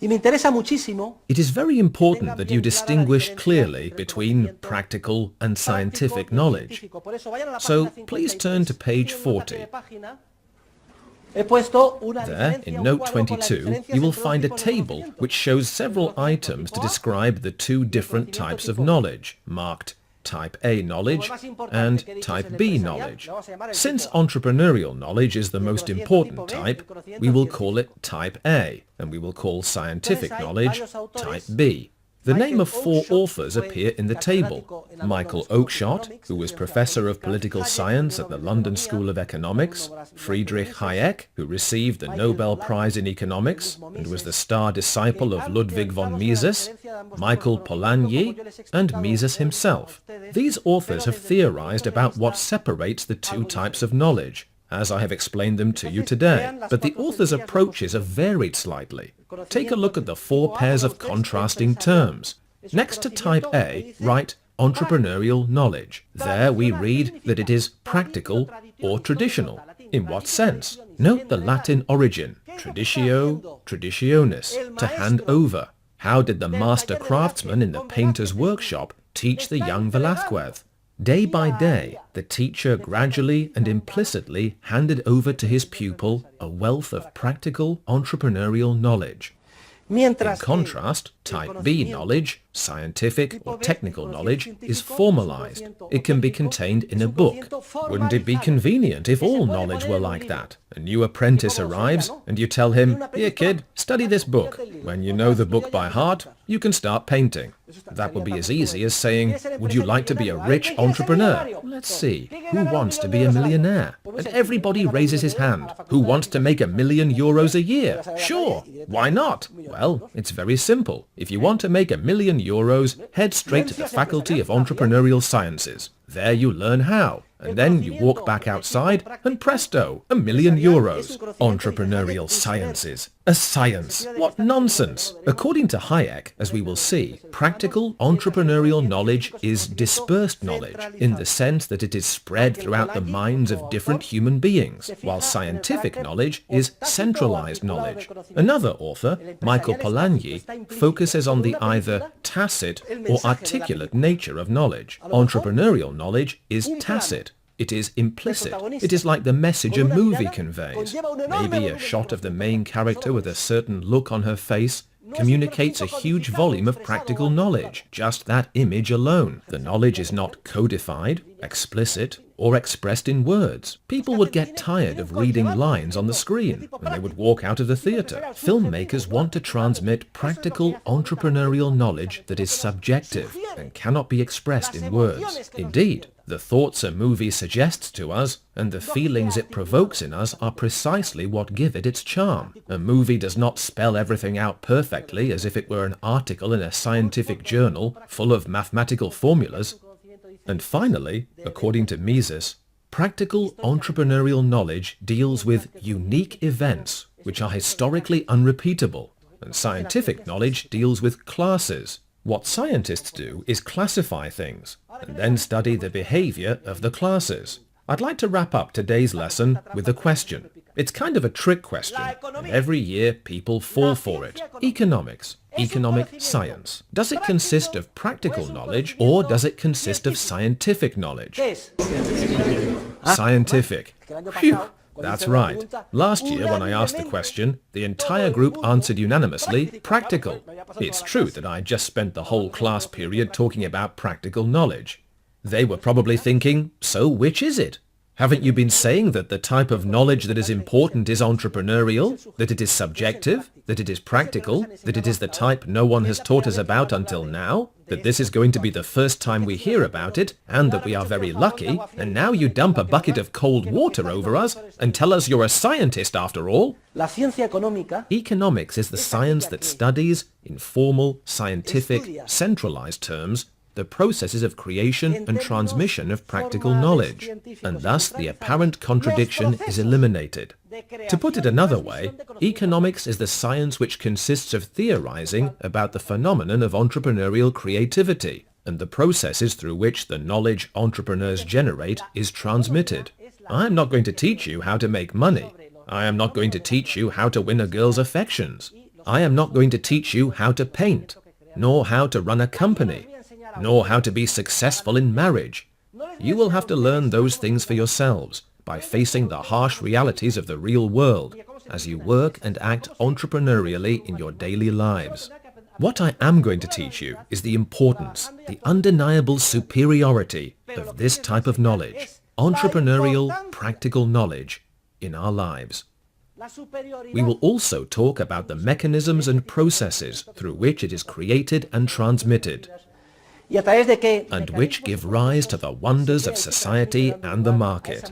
It is very important that you distinguish clearly between practical and scientific knowledge. So please turn to page 40. There, in note 22, you will find a table which shows several items to describe the two different types of knowledge, marked Type A knowledge and Type B knowledge. Since entrepreneurial knowledge is the most important type, we will call it Type A, and we will call scientific knowledge Type B. The name of 4 authors appear in the table. Michael Oakeshott, who was Professor of Political Science at the London School of Economics, Friedrich Hayek, who received the Nobel Prize in Economics and was the star disciple of Ludwig von Mises, Michael Polanyi, and Mises himself. These authors have theorized about what separates the two types of knowledge, as I have explained them to you today, but the authors' approaches have varied slightly. Take a look at the 4 pairs of contrasting terms. Next to Type A, write entrepreneurial knowledge. There we read that it is practical or traditional. In what sense? Note the Latin origin, traditio, traditionis, to hand over. How did the master craftsman in the painter's workshop teach the young Velázquez? Day by day, the teacher gradually and implicitly handed over to his pupil a wealth of practical entrepreneurial knowledge. In contrast, Type B knowledge, scientific or technical knowledge, is formalized. It can be contained in a book. Wouldn't it be convenient if all knowledge were like that? A new apprentice arrives and you tell him, "Here kid, study this book." When you know the book by heart, you can start painting. That would be as easy as saying, "Would you like to be a rich entrepreneur?" Let's see, who wants to be a millionaire? And everybody raises his hand. Who wants to make €1,000,000 a year? Sure, why not? Well, it's very simple. If you want to make €1,000,000, head straight to the Faculty of Entrepreneurial Sciences. There you learn how. And then you walk back outside and presto, €1,000,000. Entrepreneurial sciences. A science. What nonsense! According to Hayek, as we will see, practical entrepreneurial knowledge is dispersed knowledge, in the sense that it is spread throughout the minds of different human beings, while scientific knowledge is centralized knowledge. Another author, Michael Polanyi, focuses on the either tacit or articulate nature of knowledge. Entrepreneurial knowledge is tacit. It is implicit. It is like the message a movie conveys. Maybe a shot of the main character with a certain look on her face communicates a huge volume of practical knowledge. Just that image alone. The knowledge is not codified, explicit, or expressed in words. People would get tired of reading lines on the screen, and they would walk out of the theater. Filmmakers want to transmit practical entrepreneurial knowledge that is subjective and cannot be expressed in words. Indeed, the thoughts a movie suggests to us and the feelings it provokes in us are precisely what give it its charm. A movie does not spell everything out perfectly as if it were an article in a scientific journal full of mathematical formulas. And finally, according to Mises, practical entrepreneurial knowledge deals with unique events which are historically unrepeatable, and scientific knowledge deals with classes. What scientists do is classify things, and then study the behavior of the classes. I'd like to wrap up today's lesson with a question. It's kind of a trick question, and every year people fall for it. Economics, economic science. Does it consist of practical knowledge, or does it consist of scientific knowledge? Scientific. Phew! That's right. Last year, when I asked the question, the entire group answered unanimously, practical. It's true that I just spent the whole class period talking about practical knowledge. They were probably thinking, so which is it? Haven't you been saying that the type of knowledge that is important is entrepreneurial, that it is subjective, that it is practical, that it is the type no one has taught us about until now, that this is going to be the first time we hear about it, and that we are very lucky, and now you dump a bucket of cold water over us and tell us you're a scientist after all? Economics is the science that studies, in formal, scientific, centralized terms, the processes of creation and transmission of practical knowledge, and thus the apparent contradiction is eliminated. To put it another way, economics is the science which consists of theorizing about the phenomenon of entrepreneurial creativity, and the processes through which the knowledge entrepreneurs generate is transmitted. I am not going to teach you how to make money. I am not going to teach you how to win a girl's affections. I am not going to teach you how to paint, nor how to run a company, nor how to be successful in marriage. You will have to learn those things for yourselves by facing the harsh realities of the real world as you work and act entrepreneurially in your daily lives. What I am going to teach you is the importance, the undeniable superiority of this type of knowledge, entrepreneurial, practical knowledge in our lives. We will also talk about the mechanisms and processes through which it is created and transmitted, and which give rise to the wonders of society and the market.